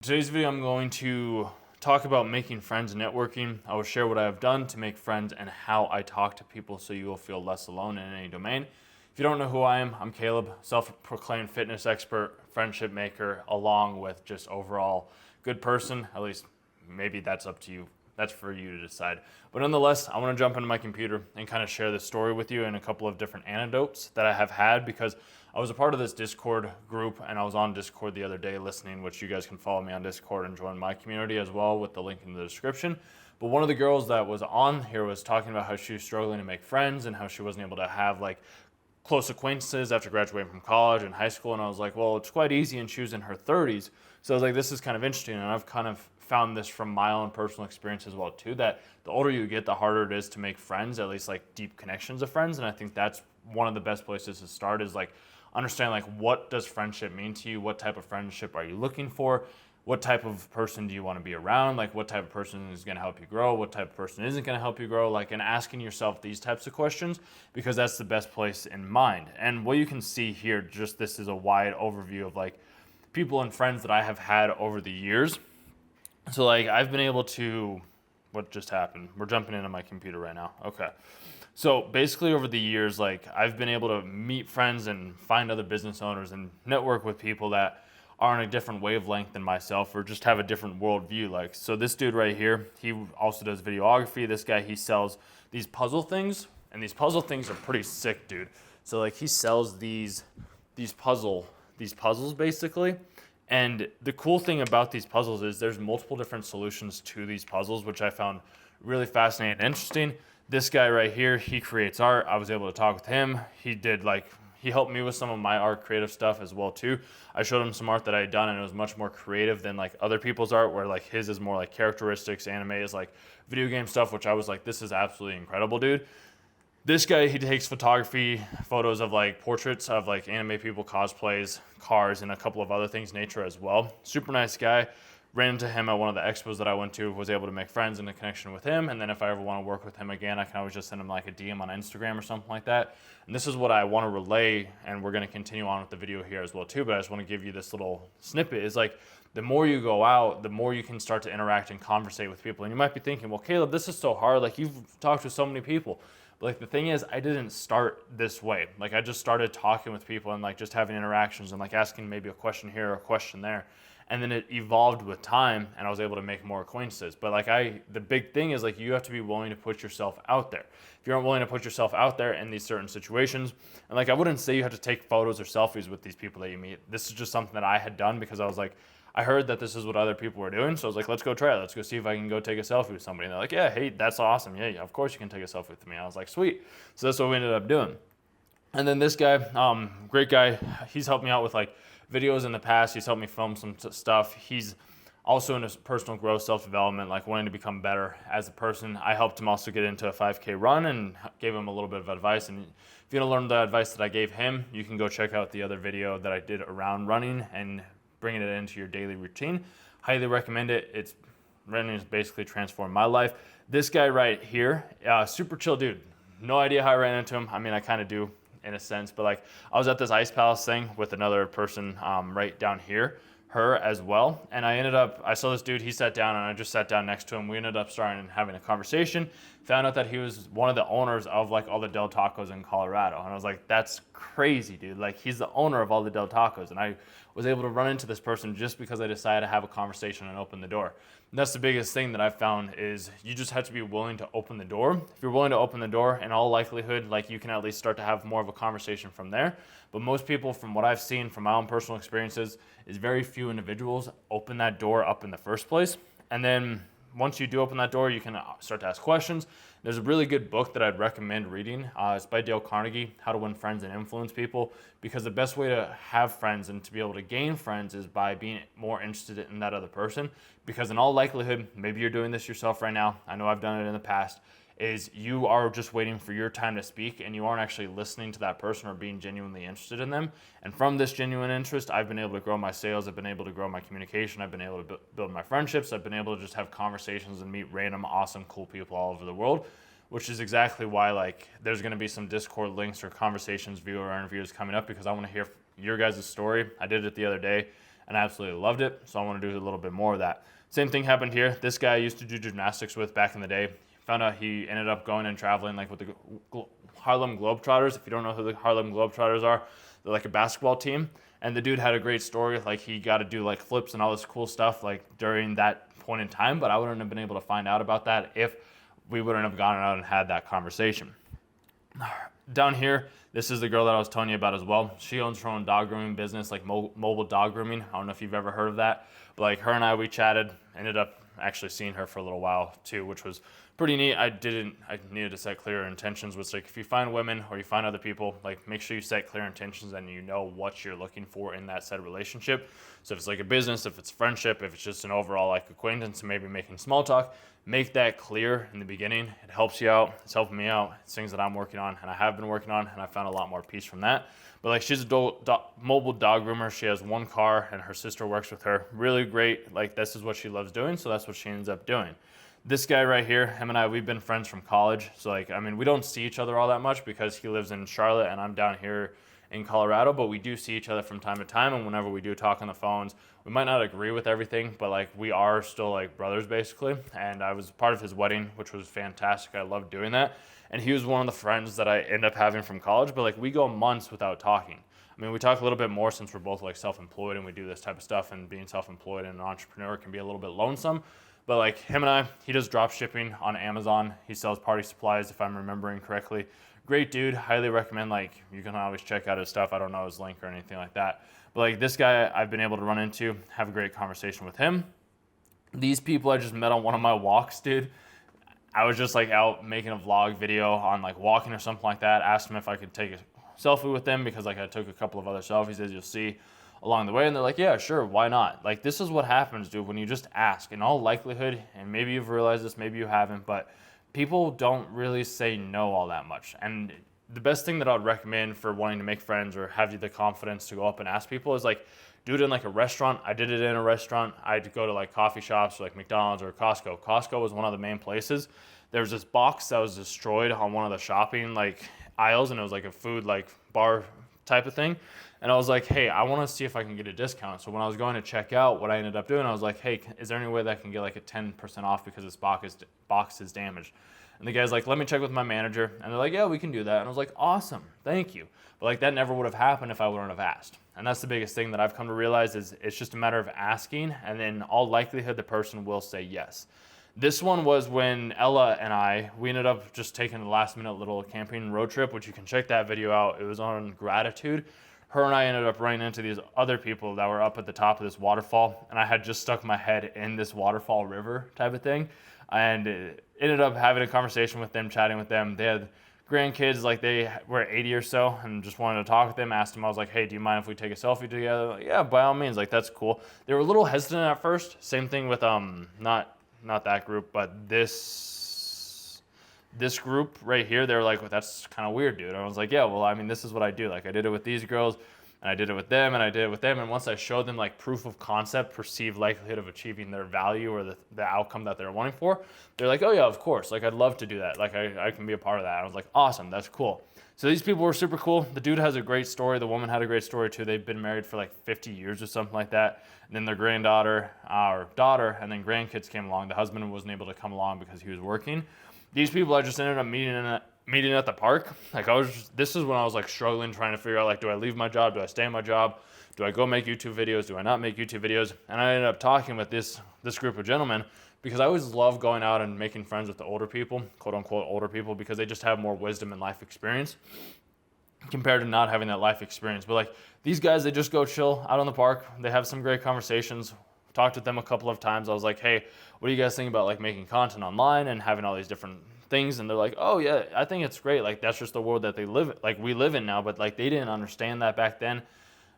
Today's video, I'm going to talk about making friends and networking. I will share what I have done to make friends and how I talk to people so you will feel less alone in any domain. If you don't know who I am, I'm Caleb, self-proclaimed fitness expert, friendship maker, along with just overall good person. At least maybe that's up to you. That's for you to decide. But nonetheless, I want to jump into my computer and kind of share this story with you and a couple of different anecdotes that I have had, because I was a part of this Discord group, and I was on Discord the other day listening, which you guys can follow me on Discord and join my community as well with the link in the description. But one of the girls that was on here was talking about how she was struggling to make friends and how she wasn't able to have like close acquaintances after graduating from college and high school. And I was like, well, it's quite easy, and she was in her 30s. So I was like, this is kind of interesting. And I've kind of found this from my own personal experience as well too, that the older you get, the harder it is to make friends, at least like deep connections of friends. And I think that's one of the best places to start, is like understand like what does friendship mean to you? What type of friendship are you looking for? What type of person do you want to be around? Like what type of person is going to help you grow? What type of person isn't going to help you grow? Like, and asking yourself these types of questions, because that's the best place in mind. And what you can see here, just this is a wide overview of like people and friends that I have had over the years. So like I've been able to, what just happened? We're jumping into my computer right now. Okay. So basically over the years, like I've been able to meet friends and find other business owners and network with people that are on a different wavelength than myself, or just have a different worldview. Like, so this dude right here, he also does videography. This guy, he sells these puzzle things, and these puzzle things are pretty sick, dude. So like he sells these puzzles basically. And the cool thing about these puzzles is there's multiple different solutions to these puzzles, which I found really fascinating and interesting. This guy right here, he creates art. I was able to talk with him. He helped me with some of my art creative stuff as well too. I showed him some art that I had done, and it was much more creative than like other people's art, where like his is more like characteristics, anime is like video game stuff, which I was like, this is absolutely incredible, dude. This guy, he takes photography, photos of like portraits of like anime people, cosplays, cars, and a couple of other things, nature as well. Super nice guy. Ran into him at one of the expos that I went to, was able to make friends and a connection with him. And then if I ever want to work with him again, I can always just send him like a DM on Instagram or something like that. And this is what I want to relay, and we're going to continue on with the video here as well too, but I just want to give you this little snippet. Is like, the more you go out, the more you can start to interact and conversate with people. And you might be thinking, well, Caleb, this is so hard. Like, you've talked to so many people. But like the thing is, I didn't start this way. Like I just started talking with people and like just having interactions and like asking maybe a question here or a question there. And then it evolved with time, and I was able to make more acquaintances. But like the big thing is like you have to be willing to put yourself out there. If you aren't willing to put yourself out there in these certain situations, and like I wouldn't say you have to take photos or selfies with these people that you meet. This is just something that I had done because I was like, I heard that this is what other people were doing, so I was like, let's go try it. Let's go see if I can go take a selfie with somebody. And they're like, yeah, hey, that's awesome. Yeah, of course you can take a selfie with me. I was like, sweet. So that's what we ended up doing. And then this guy, great guy, he's helped me out with like videos in the past. He's helped me film some stuff. He's also into personal growth, self-development, like wanting to become better as a person. I helped him also get into a 5K run and gave him a little bit of advice. And if you want to learn the advice that I gave him, you can go check out the other video that I did around running and bringing it into your daily routine. Highly recommend it. Running has basically transformed my life. This guy right here, super chill dude. No idea how I ran into him. I mean, I kind of do in a sense, but like I was at this Ice Palace thing with another person right down here, her as well. And I saw this dude, he sat down, and I just sat down next to him. We ended up starting having a conversation, found out that he was one of the owners of like all the Del Tacos in Colorado. And I was like, that's crazy, dude. Like he's the owner of all the Del Tacos. And I was able to run into this person just because I decided to have a conversation and open the door. And that's the biggest thing that I've found, is you just have to be willing to open the door. If you're willing to open the door, in all likelihood, like you can at least start to have more of a conversation from there. But most people, from what I've seen from my own personal experiences, is very few individuals open that door up in the first place. And then once you do open that door, you can start to ask questions. There's a really good book that I'd recommend reading. It's by Dale Carnegie, How to Win Friends and Influence People, because the best way to have friends and to be able to gain friends is by being more interested in that other person. Because in all likelihood, maybe you're doing this yourself right now. I know I've done it in the past. Is you are just waiting for your time to speak, and you aren't actually listening to that person or being genuinely interested in them. And from this genuine interest, I've been able to grow my sales. I've been able to grow my communication. I've been able to build my friendships. I've been able to just have conversations and meet random, awesome, cool people all over the world, which is exactly why like there's going to be some Discord links or conversations, viewer interviews coming up, because I want to hear your guys' story. I did it the other day, and I absolutely loved it. So I want to do a little bit more of that. Same thing happened here. This guy I used to do gymnastics with back in the day. Found out he ended up going and traveling like with the Harlem Globetrotters. If you don't know who the Harlem Globetrotters are, they're like a basketball team. And the dude had a great story. Like he got to do like flips and all this cool stuff like during that point in time. But I wouldn't have been able to find out about that if we wouldn't have gone out and had that conversation. Down here, this is the girl that I was telling you about as well. She owns her own dog grooming business, like mobile dog grooming. I don't know if you've ever heard of that. But like her and I, we chatted, ended up actually seeing her for a little while too, which was pretty neat. I needed to set clear intentions, which like if you find women or you find other people, like make sure you set clear intentions and you know what you're looking for in that said relationship. So if it's like a business, if it's friendship, if it's just an overall like acquaintance and maybe making small talk, make that clear in the beginning. It helps you out. It's helping me out. It's things that I'm working on and I have been working on, and I found a lot more peace from that. But like she's a mobile dog groomer. She has one car and her sister works with her. Really great. Like this is what she loves doing, so that's what she ends up doing. This guy right here, him and I, we've been friends from college. So like, I mean, we don't see each other all that much because he lives in Charlotte and I'm down here in Colorado, but we do see each other from time to time. And whenever we do talk on the phones, we might not agree with everything, but like we are still like brothers basically. And I was part of his wedding, which was fantastic. I loved doing that. And he was one of the friends that I end up having from college, but like we go months without talking. I mean, we talk a little bit more since we're both like self-employed and we do this type of stuff, and being self-employed and an entrepreneur can be a little bit lonesome. But like him and I, he does drop shipping on Amazon. He sells party supplies, if I'm remembering correctly. Great dude, highly recommend. Like you can always check out his stuff. I don't know his link or anything like that. But like this guy I've been able to run into, have a great conversation with him. These people I just met on one of my walks, dude. I was just like out making a vlog video on like walking or something like that. Asked him if I could take a selfie with them because like I took a couple of other selfies, as you'll see along the way, and they're like, yeah, sure, why not? Like this is what happens, dude, when you just ask. In all likelihood, and maybe you've realized this, maybe you haven't, but people don't really say no all that much. And the best thing that I would recommend for wanting to make friends or have you the confidence to go up and ask people is like do it in like a restaurant. I did it in a restaurant. I'd go to like coffee shops like McDonald's or Costco. Costco was one of the main places. There was this box that was destroyed on one of the shopping like aisles, and it was like a food like bar type of thing. And I was like, hey, I want to see if I can get a discount. So when I was going to check out, what I ended up doing, I was like, hey, is there any way that I can get like a 10% off because this box is damaged? And the guy's like, let me check with my manager. And they're like, yeah, we can do that. And I was like, awesome, thank you. But like that never would have happened if I wouldn't have asked. And that's the biggest thing that I've come to realize is it's just a matter of asking, and in all likelihood, the person will say yes. This one was when Ella and we ended up just taking a last minute little camping road trip, which you can check that video out. It was on gratitude. Her and I ended up running into these other people that were up at the top of this waterfall, and I had just stuck my head in this waterfall river type of thing, and ended up having a conversation with them, chatting with them. They had grandkids, like they were 80 or so, and just wanted to talk with them. Asked them, I was like, hey, do you mind if we take a selfie together? Like, yeah, by all means, like that's cool. They were a little hesitant at first. Same thing with not that group, but this group right here. They were like, well, that's kind of weird, dude. And I was like, yeah, well, I mean, this is what I do. Like I did it with these girls, and I did it with them, and I did it with them. And once I showed them like proof of concept, perceived likelihood of achieving their value or the outcome that they're wanting for, they're like, oh yeah, of course. Like I'd love to do that. Like I can be a part of that. And I was like, awesome, that's cool. So these people were super cool. The dude has a great story. The woman had a great story too. They've been married for like 50 years or something like that. And then their granddaughter, or daughter, and then grandkids came along. The husband wasn't able to come along because he was working. These people I just ended up meeting at the park. Like this is when I was like struggling, trying to figure out like, do I leave my job? Do I stay in my job? Do I go make YouTube videos? Do I not make YouTube videos? And I ended up talking with this group of gentlemen because I always love going out and making friends with the older people, quote unquote older people, because they just have more wisdom and life experience compared to not having that life experience. But like these guys, they just go chill out on the park. They have some great conversations. Talked with them a couple of times. I was like, hey, what do you guys think about like making content online and having all these different things? And they're like, oh yeah, I think it's great. Like that's just the world that we live in now. But like they didn't understand that back then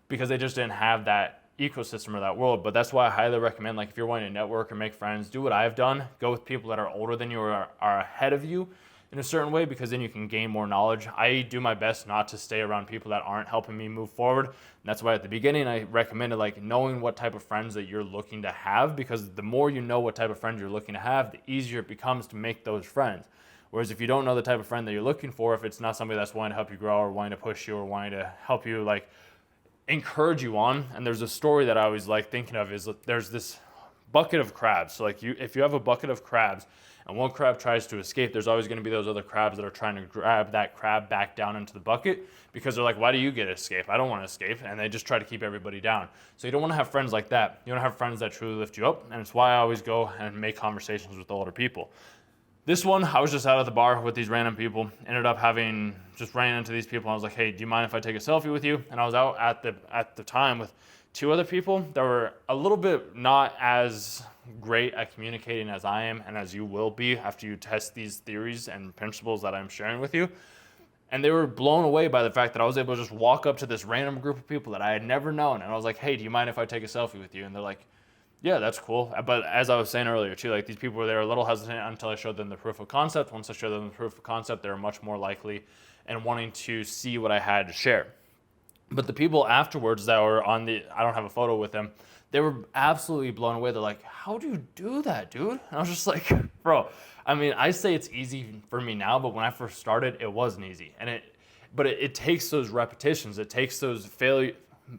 because they just didn't have that ecosystem or that world. But that's why I highly recommend, like if you're wanting to network or make friends, do what I've done. Go with people that are older than you or are ahead of you in a certain way, because then you can gain more knowledge. I do my best not to stay around people that aren't helping me move forward. And that's why at the beginning I recommended like knowing what type of friends that you're looking to have, because the more you know what type of friends you're looking to have, the easier it becomes to make those friends. Whereas if you don't know the type of friend that you're looking for, if it's not somebody that's wanting to help you grow or wanting to push you or wanting to help you like encourage you on. And there's a story that I always like thinking of is that there's this bucket of crabs. So like if you have a bucket of crabs and one crab tries to escape, there's always going to be those other crabs that are trying to grab that crab back down into the bucket because they're like, why do you get to escape? I don't want to escape. And they just try to keep everybody down. So you don't want to have friends like that. You want to have friends that truly lift you up. And it's why I always go and make conversations with older people. This one, I was just out at the bar with these random people, ended up just ran into these people. I was like, hey, do you mind if I take a selfie with you? And I was out at the time with 2 other people that were a little bit not as great at communicating as I am and as you will be after you test these theories and principles that I'm sharing with you. And they were blown away by the fact that I was able to just walk up to this random group of people that I had never known. And I was like, hey, do you mind if I take a selfie with you? And they're like, yeah, that's cool. But as I was saying earlier too, like these people were there a little hesitant until I showed them the proof of concept. Once I showed them the proof of concept, they were much more likely and wanting to see what I had to share. But the people afterwards that were I don't have a photo with them, they were absolutely blown away. They're like, how do you do that, dude? And I was just like, bro, I mean, I say it's easy for me now, but when I first started, it wasn't easy. But it takes those repetitions. It takes those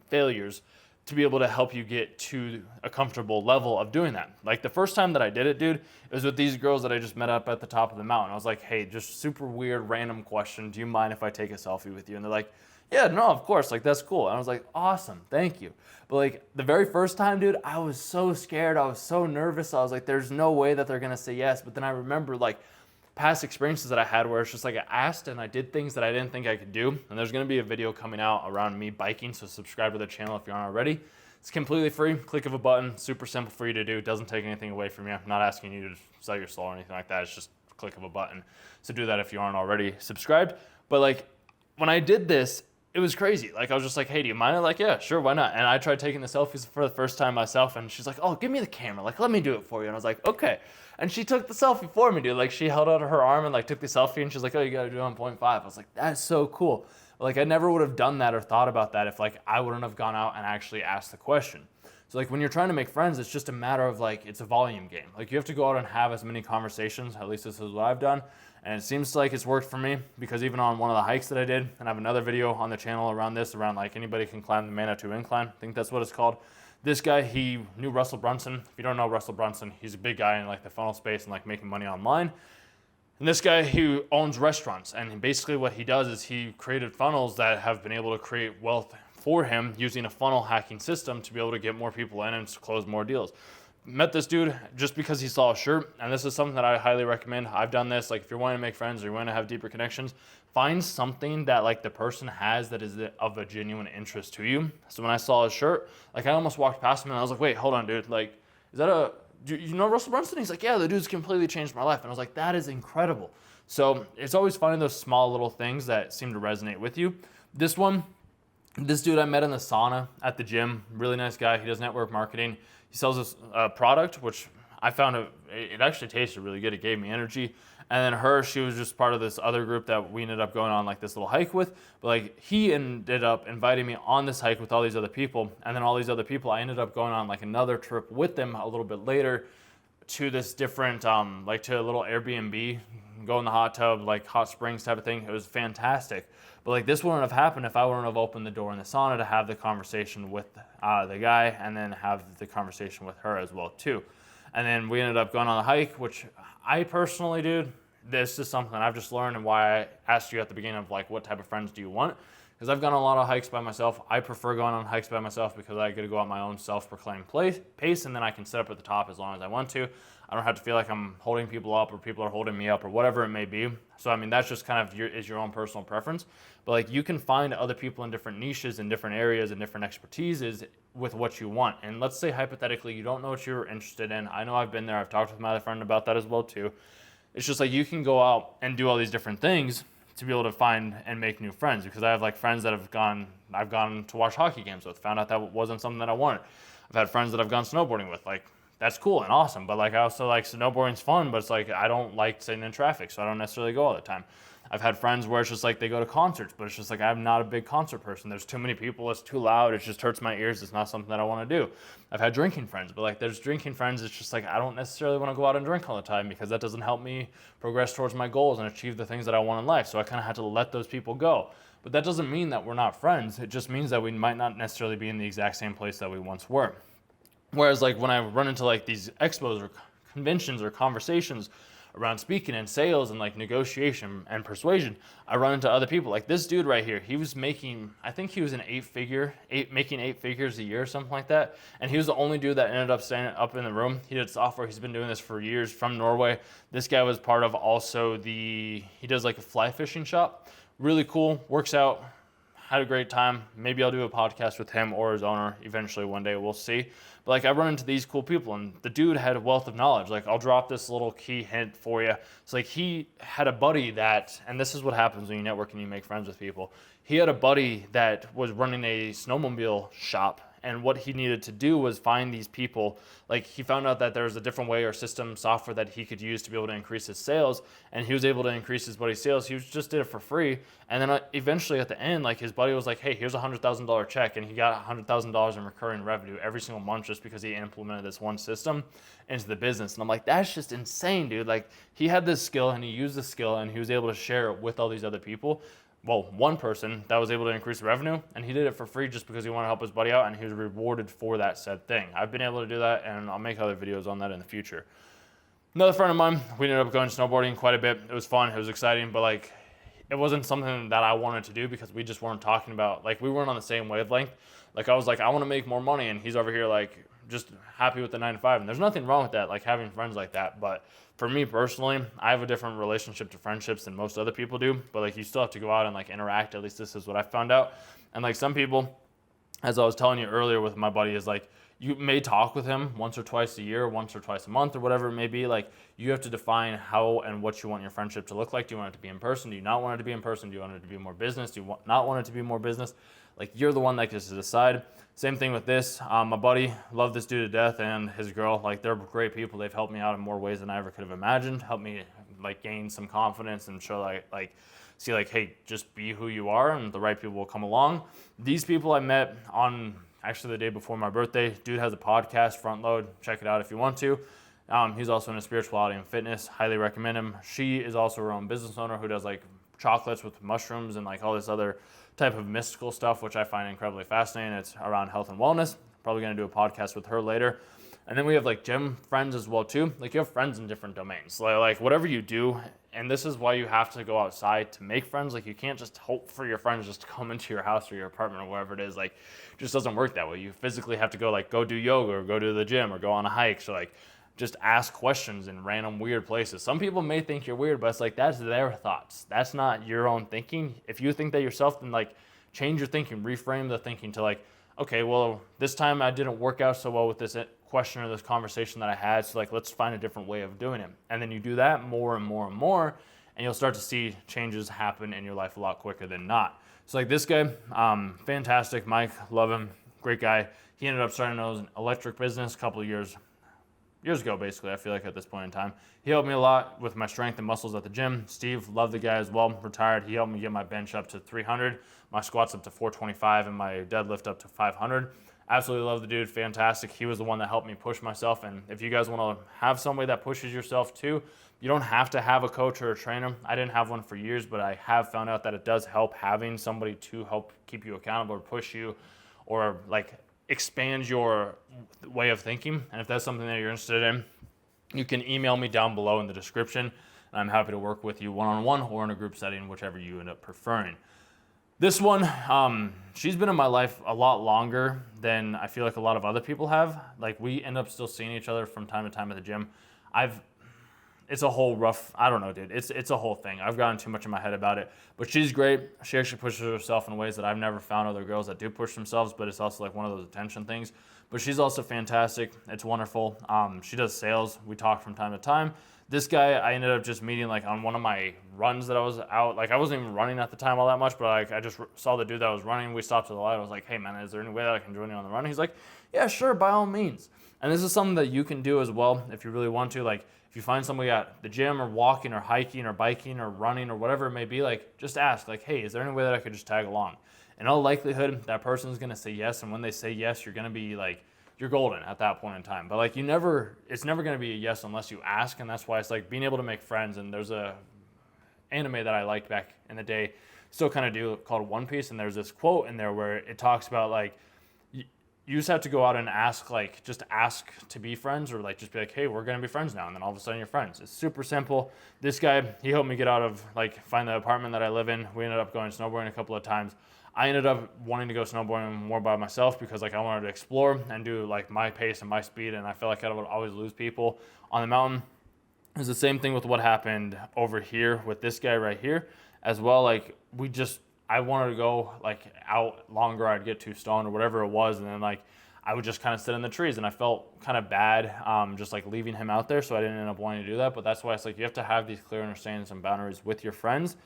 failures to be able to help you get to a comfortable level of doing that. Like the first time that I did it, dude, it was with these girls that I just met up at the top of the mountain. I was like, hey, just super weird, random question. Do you mind if I take a selfie with you? And they're like, yeah, no, of course. Like, that's cool. And I was like, awesome. Thank you. But like the very first time, dude, I was so scared. I was so nervous. I was like, there's no way that they're going to say yes. But then I remember like past experiences that I had where it's just like I asked and I did things that I didn't think I could do. And there's going to be a video coming out around me biking, so subscribe to the channel if you aren't already. It's completely free. Click of a button. Super simple for you to do. Doesn't take anything away from you. I'm not asking you to sell your soul or anything like that. It's just a click of a button. So do that if you aren't already subscribed. But like when I did this, it was crazy. Like I was just like, hey, do you mind? I'm like, yeah, sure, why not? And I tried taking the selfies for the first time myself, and she's like, oh, give me the camera. Like, let me do it for you. And I was like, okay. And she took the selfie for me, dude. Like she held out her arm and like took the selfie, and she's like, oh, you gotta do it on 0.5. I was like, that's so cool. Like I never would have done that or thought about that if like I wouldn't have gone out and actually asked the question. So like when you're trying to make friends, it's just a matter of like, it's a volume game. Like you have to go out and have as many conversations. At least this is what I've done. And it seems like it's worked for me because even on one of the hikes that I did, and I have another video on the channel around like anybody can climb the Manitou Incline. I think that's what it's called. This guy, he knew Russell Brunson. If you don't know Russell Brunson, he's a big guy in like the funnel space and like making money online. And this guy who owns restaurants, and basically what he does is he created funnels that have been able to create wealth for him using a funnel hacking system to be able to get more people in and close more deals. Met this dude just because he saw a shirt, and this is something that I highly recommend. I've done this. Like if you're wanting to make friends or you want to have deeper connections, find something that like the person has that is of a genuine interest to you. So when I saw his shirt, like I almost walked past him and I was like, wait, hold on, dude. Like, do you know Russell Brunson? He's like, yeah, the dude's completely changed my life. And I was like, that is incredible. So it's always finding those small little things that seem to resonate with you. This dude I met in the sauna at the gym, really nice guy. He does network marketing. He sells this product, which I found it actually tasted really good. It gave me energy. And then she was just part of this other group that we ended up going on like this little hike with. But like he ended up inviting me on this hike with all these other people. And then all these other people, I ended up going on like another trip with them a little bit later to this different, like to a little Airbnb, go in the hot tub, like hot springs type of thing. It was fantastic. But like this wouldn't have happened if I wouldn't have opened the door in the sauna to have the conversation with the guy and then have the conversation with her as well too. And then we ended up going on the hike, which I personally, dude, this is something I've just learned and why I asked you at the beginning of like, what type of friends do you want? Because I've gone on a lot of hikes by myself. I prefer going on hikes by myself because I get to go at my own self-proclaimed pace, and then I can sit up at the top as long as I want to. I don't have to feel like I'm holding people up or people are holding me up or whatever it may be. So, I mean, that's just kind of your own personal preference. But like you can find other people in different niches and different areas and different expertises with what you want. And let's say hypothetically, you don't know what you're interested in. I know I've been there. I've talked with my other friend about that as well too. It's just like you can go out and do all these different things to be able to find and make new friends, because I have like friends that I've gone to watch hockey games with, found out that wasn't something that I wanted. I've had friends that I've gone snowboarding with, like that's cool and awesome, but like I also like snowboarding's fun, but it's like I don't like sitting in traffic, so I don't necessarily go all the time. I've had friends where it's just like they go to concerts, but it's just like I'm not a big concert person. There's too many people, it's too loud, it just hurts my ears, it's not something that I want to do. I've had drinking friends, but like there's drinking friends, it's just like I don't necessarily want to go out and drink all the time because that doesn't help me progress towards my goals and achieve the things that I want in life. So I kind of had to let those people go. But that doesn't mean that we're not friends. It just means that we might not necessarily be in the exact same place that we once were. Whereas like when I run into like these expos or conventions or conversations around speaking and sales and like negotiation and persuasion, I run into other people. Like this dude right here, he was making, I think he was making 8 figures a year or something like that. And he was the only dude that ended up standing up in the room. He did software. He's been doing this for years from Norway. This guy was part of also he does like a fly fishing shop. Really cool, works out, had a great time. Maybe I'll do a podcast with him or his owner eventually one day, we'll see. But like I run into these cool people and the dude had a wealth of knowledge. Like I'll drop this little key hint for you. It's like he had a buddy that, and this is what happens when you network and you make friends with people. He had a buddy that was running a snowmobile shop, and what he needed to do was find these people. Like he found out that there was a different way or system software that he could use to be able to increase his sales, and he was able to increase his buddy's sales. He just did it for free, and then eventually at the end, like his buddy was like, hey, here's $100,000 check, and he got $100,000 in recurring revenue every single month just because he implemented this one system into the business. And I'm like, that's just insane, dude. Like he had this skill and he used the skill and he was able to share it with all these other people. Well, one person that was able to increase revenue, and he did it for free just because he wanted to help his buddy out, and he was rewarded for that said thing. I've been able to do that, and I'll make other videos on that in the future. Another friend of mine, we ended up going snowboarding quite a bit. It was fun, it was exciting, but like it wasn't something that I wanted to do because we just weren't talking about, like we weren't on the same wavelength. Like I was like, I want to make more money, and he's over here like just happy with the 9 to 5, and there's nothing wrong with that, like having friends like that. But for me personally, I have a different relationship to friendships than most other people do, but like you still have to go out and like interact. At least this is what I found out. And like some people, as I was telling you earlier with my buddy, is like you may talk with him once or twice a year, once or twice a month, or whatever it may be. Like you have to define how and what you want your friendship to look like. Do you want it to be in person? Do you not want it to be in person? Do you want it to be more business? Do you not want it to be more business? Like you're the one that gets to decide. Same thing with this. My buddy, love this dude to death, and his girl. Like they're great people. They've helped me out in more ways than I ever could have imagined. Helped me like gain some confidence and show like see like, hey, just be who you are, and the right people will come along. These people I met on actually the day before my birthday. Dude has a podcast, Front Load. Check it out if you want to. He's also into spirituality and fitness. Highly recommend him. She is also her own business owner who does like chocolates with mushrooms and like all this other type of mystical stuff, which I find incredibly fascinating. It's around health and wellness. Probably going to do a podcast with her later. And then we have like gym friends as well too. Like you have friends in different domains. Like whatever you do, and this is why you have to go outside to make friends. Like you can't just hope for your friends just to come into your house or your apartment or wherever it is. Like it just doesn't work that way. You physically have to go do yoga or go to the gym or go on a hike. So like just ask questions in random weird places. Some people may think you're weird, but it's like that's their thoughts. That's not your own thinking. If you think that yourself, then like change your thinking, reframe the thinking to like, okay, well, this time I didn't work out so well with this question or this conversation that I had, so like let's find a different way of doing it. And then you do that more and more and more, and you'll start to see changes happen in your life a lot quicker than not. So like this guy, fantastic, Mike, love him, great guy. He ended up starting an electric business a couple of years ago, basically, I feel like at this point in time. He helped me a lot with my strength and muscles at the gym. Steve, love the guy as well, retired. He helped me get my bench up to 300, my squats up to 425, and my deadlift up to 500. Absolutely love the dude, fantastic. He was the one that helped me push myself, and if you guys want to have somebody that pushes yourself too, you don't have to have a coach or a trainer. I didn't have one for years, but I have found out that it does help having somebody to help keep you accountable or push you or like expand your way of thinking. And if that's something that you're interested in, you can email me down below in the description, and I'm happy to work with you one-on-one or in a group setting, whichever you end up preferring. This one, she's been in my life a lot longer than I feel like a lot of other people have. Like we end up still seeing each other from time to time at the gym. It's a whole rough, I don't know, dude. It's a whole thing. I've gotten too much in my head about it. But she's great. She actually pushes herself in ways that I've never found other girls that do push themselves, but it's also like one of those attention things. But she's also fantastic. It's wonderful. She does sales. We talk from time to time. This guy, I ended up just meeting like on one of my runs that I was out. Like I wasn't even running at the time all that much, but like I just saw the dude that was running. We stopped at the light. I was like, hey man, is there any way that I can join you on the run? He's like, yeah, sure, by all means. And this is something that you can do as well if you really want to. Like if you find somebody at the gym or walking or hiking or biking or running or whatever it may be, like just ask like, hey, is there any way that I could just tag along? In all likelihood, that person is going to say yes. And when they say yes, you're going to be like, you're golden at that point in time. But like it's never going to be a yes unless you ask. And that's why it's like being able to make friends. And there's a anime that I liked back in the day. still kind of do, called One Piece. And there's this quote in there where it talks about like, you just have to go out and ask, like, just ask to be friends, or like just be like, hey, we're gonna be friends now, and then all of a sudden you're friends. It's super simple. This guy, he helped me get out of, like, find the apartment that I live in. We ended up going snowboarding a couple of times. I ended up wanting to go snowboarding more by myself because like I wanted to explore and do like my pace and my speed, and I feel like I would always lose people on the mountain. It's the same thing with what happened over here with this guy right here as well. Like I wanted to go like out longer. I'd get too stoned or whatever it was, and then like I would just kind of sit in the trees, and I felt kind of bad just like leaving him out there, so I didn't end up wanting to do that. But that's why it's like you have to have these clear understandings and boundaries with your friends.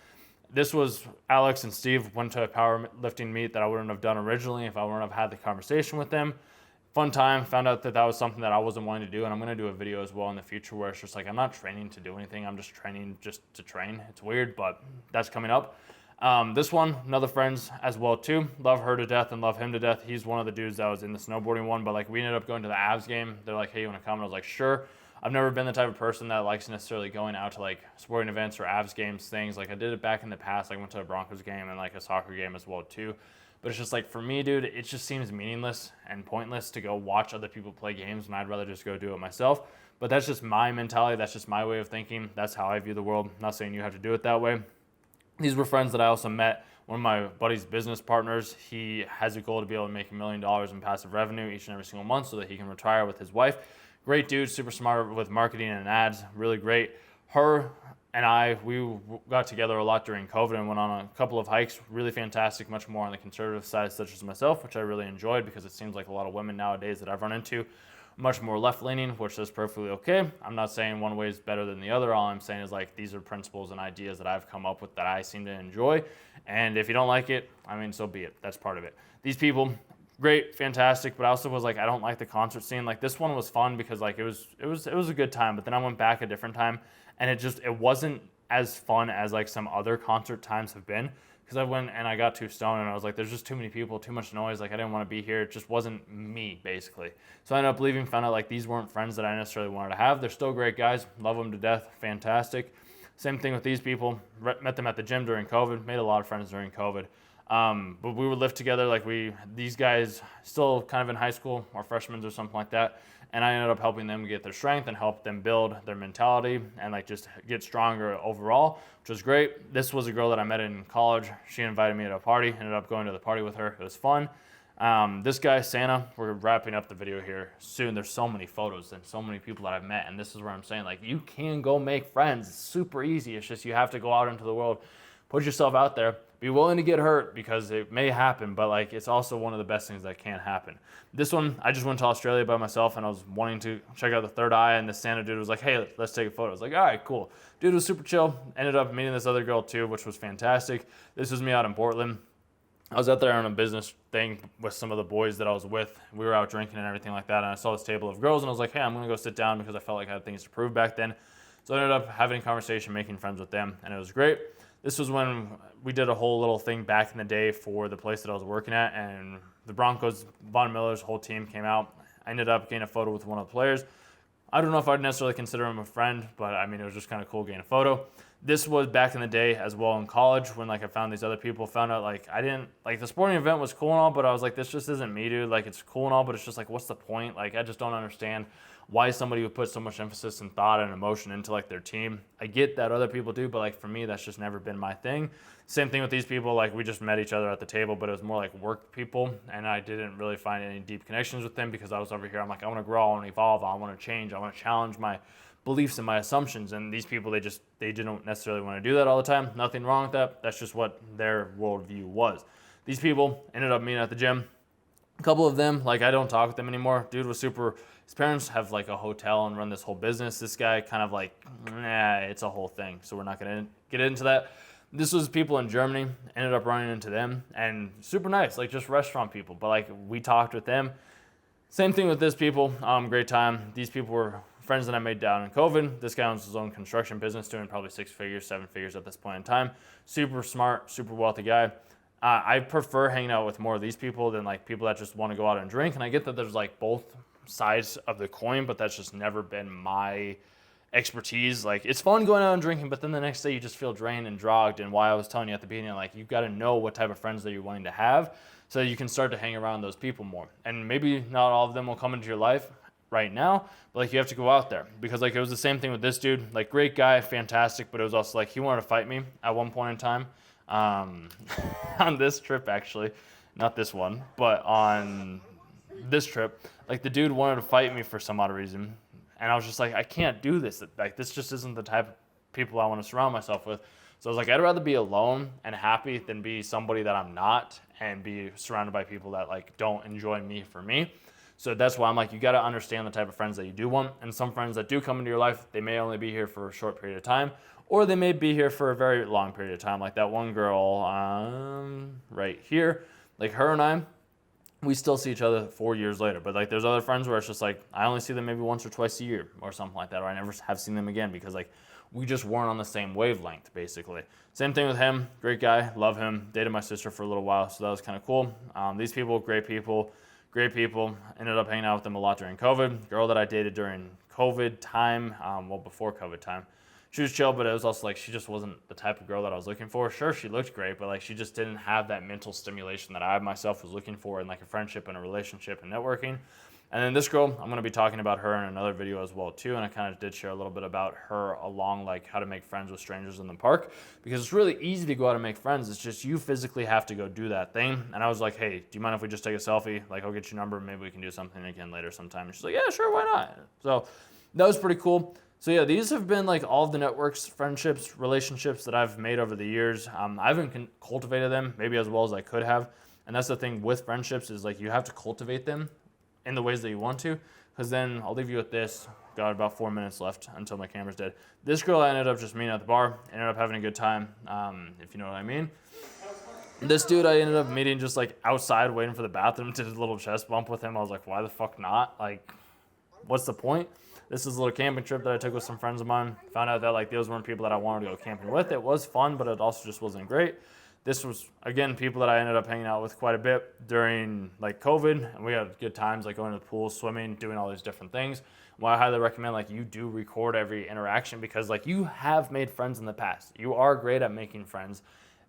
This was Alex and Steve went to a powerlifting meet that I wouldn't have done originally if I wouldn't have had the conversation with them. Fun time, found out that that was something that I wasn't wanting to do, and I'm going to do a video as well in the future where it's just like I'm not training to do anything, I'm just training just to train. It's weird, but that's coming up. This one, another friends as well too. Love her to death and love him to death. He's one of the dudes that was in the snowboarding one, but like we ended up going to the Avs game. They're like, hey, you want to come? And I was like, sure. I've never been the type of person that likes necessarily going out to like sporting events or Avs games, things. Like I did it back in the past. I went to a Broncos game and like a soccer game as well too. But it's just like for me, dude, it just seems meaningless and pointless to go watch other people play games, and I'd rather just go do it myself. But that's just my mentality. That's just my way of thinking. That's how I view the world. I'm not saying you have to do it that way. These were friends that I also met. One of my buddy's business partners, he has a goal to be able to make $1 million in passive revenue each and every single month so that he can retire with his wife. Great dude, super smart with marketing and ads, really great. Her and I, we got together a lot during COVID and went on a couple of hikes, really fantastic, much more on the conservative side, such as myself, which I really enjoyed because it seems like a lot of women nowadays that I've run into much more left-leaning, which is perfectly okay. I'm not saying one way is better than the other. All I'm saying is like these are principles and ideas that I've come up with that I seem to enjoy. And if you don't like it, I mean, so be it. That's part of it. These people, great, fantastic, but I also was like, I don't like the concert scene. Like this one was fun because like it was a good time, but then I went back a different time and it wasn't as fun as like some other concert times have been. Because I went and I got too stoned and I was like, there's just too many people, too much noise. Like I didn't want to be here. It just wasn't me, basically. So I ended up leaving, found out like these weren't friends that I necessarily wanted to have. They're still great guys. Love them to death. Fantastic. Same thing with these people. Met them at the gym during COVID. Made a lot of friends during COVID. But we would live together. Like these guys still kind of in high school or freshmen or something like that. And I ended up helping them get their strength and help them build their mentality and like just get stronger overall, which was great. This was a girl that I met in college. She invited me to a party, ended up going to the party with her. It was fun. This guy, Santa, we're wrapping up the video here soon. There's so many photos and so many people that I've met. And this is where I'm saying like, you can go make friends. It's super easy. It's just, you have to go out into the world, put yourself out there, be willing to get hurt because it may happen, but like it's also one of the best things that can happen. This one, I just went to Australia by myself and I was wanting to check out the third eye, and the Santa dude was like, hey, let's take a photo. I was like, all right, cool. Dude was super chill. Ended up meeting this other girl too, which was fantastic. This was me out in Portland. I was out there on a business thing with some of the boys that I was with. We were out drinking and everything like that, and I saw this table of girls and I was like, hey, I'm gonna go sit down because I felt like I had things to prove back then. So I ended up having a conversation, making friends with them, and it was great. This was when we did a whole little thing back in the day for the place that I was working at, and the Broncos, Von Miller's whole team came out. I ended up getting a photo with one of the players. I don't know if I'd necessarily consider him a friend, but I mean, it was just kind of cool getting a photo. This was back in the day as well in college when like I found these other people, found out like I didn't, like the sporting event was cool and all, but I was like, this just isn't me, dude. Like it's cool and all, but it's just like, what's the point? Like I just don't understand why somebody would put so much emphasis and thought and emotion into like their team. I get that other people do, but like for me, that's just never been my thing. Same thing with these people. Like we just met each other at the table, but it was more like work people, and I didn't really find any deep connections with them because I was over here. I'm like, I want to grow, I want to evolve, I want to change, I want to challenge my beliefs and my assumptions. And these people, they didn't necessarily want to do that all the time. Nothing wrong with that. That's just what their worldview was. These people ended up meeting at the gym. A couple of them, like I don't talk with them anymore. Dude was super, his parents have like a hotel and run this whole business. This guy kind of like, nah, it's a whole thing. So we're not going to get into that. This was people in Germany, ended up running into them, and super nice, like just restaurant people. But like we talked with them. Same thing with this people, great time. These people were friends that I made down in COVID. This guy owns his own construction business, doing probably 6 figures, 7 figures at this point in time. Super smart, super wealthy guy. I prefer hanging out with more of these people than like people that just want to go out and drink. And I get that there's like both sides of the coin, but that's just never been my expertise. Like, it's fun going out and drinking, but then the next day you just feel drained and drogged. And why I was telling you at the beginning, like, you've got to know what type of friends that you're wanting to have so you can start to hang around those people more. And maybe not all of them will come into your life right now, but like, you have to go out there, because like, it was the same thing with this dude. Like, great guy, fantastic, but it was also like, he wanted to fight me at one point in time, on this trip, actually, not this one, but on this trip. Like, the dude wanted to fight me for some odd reason, and I was just like, I can't do this. Like, this just isn't the type of people I want to surround myself with. So I was like, I'd rather be alone and happy than be somebody that I'm not and be surrounded by people that like don't enjoy me for me. So that's why I'm like, you got to understand the type of friends that you do want. And some friends that do come into your life, they may only be here for a short period of time, or they may be here for a very long period of time. Like that one girl right here, like her and I, we still see each other 4 years later. But like, there's other friends where it's just like, I only see them maybe once or twice a year or something like that, or I never have seen them again, because like, we just weren't on the same wavelength, basically. Same thing with him. Great guy, love him. Dated my sister for a little while, so that was kind of cool. These people, great people. Ended up hanging out with them a lot during COVID. Girl that I dated during COVID time, well, before COVID time. She was chill, but it was also like, she just wasn't the type of girl that I was looking for. Sure, she looked great, but like, she just didn't have that mental stimulation that I myself was looking for in like a friendship and a relationship and networking. And then this girl, I'm going to be talking about her in another video as well too, and I kind of did share a little bit about her along like how to make friends with strangers in the park, because it's really easy to go out and make friends. It's just you physically have to go do that thing. And I was like, hey, do you mind if we just take a selfie? Like, I'll get your number, maybe we can do something again later sometime. And she's like, yeah, sure, why not? So that was pretty cool. So yeah, these have been like all of the networks, friendships, relationships that I've made over the years. I haven't cultivated them maybe as well as I could have. And that's the thing with friendships, is like, you have to cultivate them in the ways that you want to, because then I'll leave you with this. Got about 4 minutes left until my camera's dead. This girl I ended up just meeting at the bar, ended up having a good time, if you know what I mean. This dude I ended up meeting just like outside waiting for the bathroom, did a little chest bump with him. I was like, why the fuck not? Like, what's the point? This is a little camping trip that I took with some friends of mine. Found out that like, those weren't people that I wanted to go camping with. It was fun, but it also just wasn't great. This was, again, people that I ended up hanging out with quite a bit during like COVID, and we had good times, like going to the pool, swimming, doing all these different things. Well, I highly recommend like, you do record every interaction, because like, you have made friends in the past. You are great at making friends.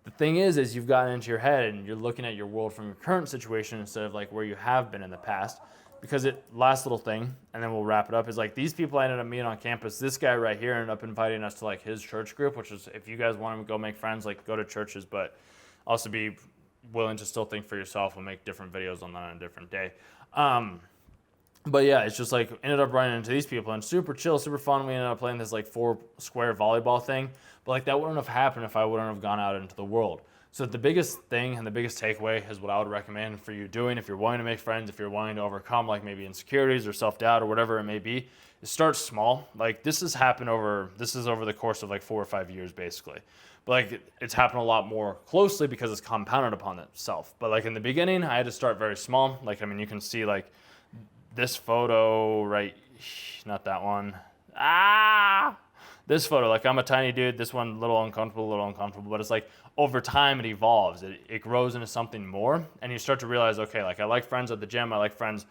The thing is you've gotten into your head and you're looking at your world from your current situation instead of like where you have been in the past. Because last little thing, and then we'll wrap it up, is like, these people I ended up meeting on campus. This guy right here ended up inviting us to like his church group, which is, if you guys want to go make friends, like go to churches, but also be willing to still think for yourself. We'll make different videos on that on a different day. But yeah, it's just like, ended up running into these people, and super chill, super fun. We ended up playing this like 4-square volleyball thing, but like, that wouldn't have happened if I wouldn't have gone out into the world. So the biggest thing and the biggest takeaway is what I would recommend for you doing if you're wanting to make friends, if you're wanting to overcome like maybe insecurities or self-doubt or whatever it may be, is start small. Like, this is over the course of like 4 or 5 years basically. But like, it's happened a lot more closely because it's compounded upon itself. But like, in the beginning, I had to start very small. Like, I mean, you can see like this photo right, not that one. This photo, like, I'm a tiny dude. This one, a little uncomfortable, but it's like, over time it evolves. It grows into something more, and you start to realize, okay, like, I like friends at the gym. I like friends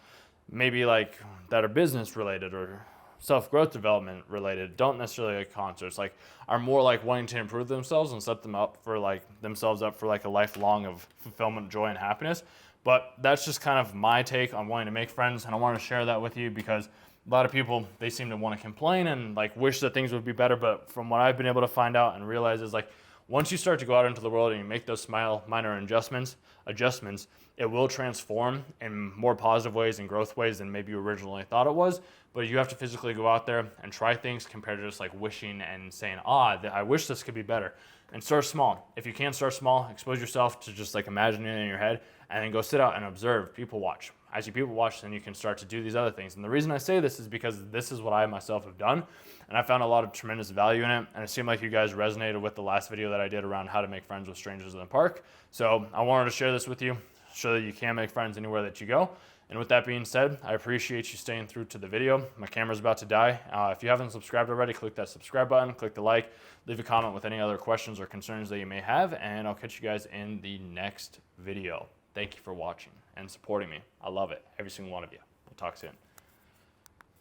maybe like that are business related or self-growth development related, don't necessarily like concerts, like, are more like wanting to improve themselves and set themselves up for like a lifelong of fulfillment, joy, and happiness. But that's just kind of my take on wanting to make friends, and I want to share that with you, because a lot of people, they seem to want to complain and like wish that things would be better. But from what I've been able to find out and realize is like, once you start to go out into the world and you make those minor adjustments, it will transform in more positive ways and growth ways than maybe you originally thought it was. But you have to physically go out there and try things, compared to just like wishing and saying, I wish this could be better. And start small. If you can start small, expose yourself to just like imagining it in your head, and then go sit out and observe, people watch. As you people watch, then you can start to do these other things. And the reason I say this is because this is what I myself have done, and I found a lot of tremendous value in it. And it seemed like you guys resonated with the last video that I did around how to make friends with strangers in the park. So I wanted to share this with you, show that you can make friends anywhere that you go. And with that being said, I appreciate you staying through to the video. My camera's about to die. If you haven't subscribed already, click that subscribe button, click the like, leave a comment with any other questions or concerns that you may have, and I'll catch you guys in the next video. Thank you for watching and supporting me. I love it, every single one of you. We'll talk soon.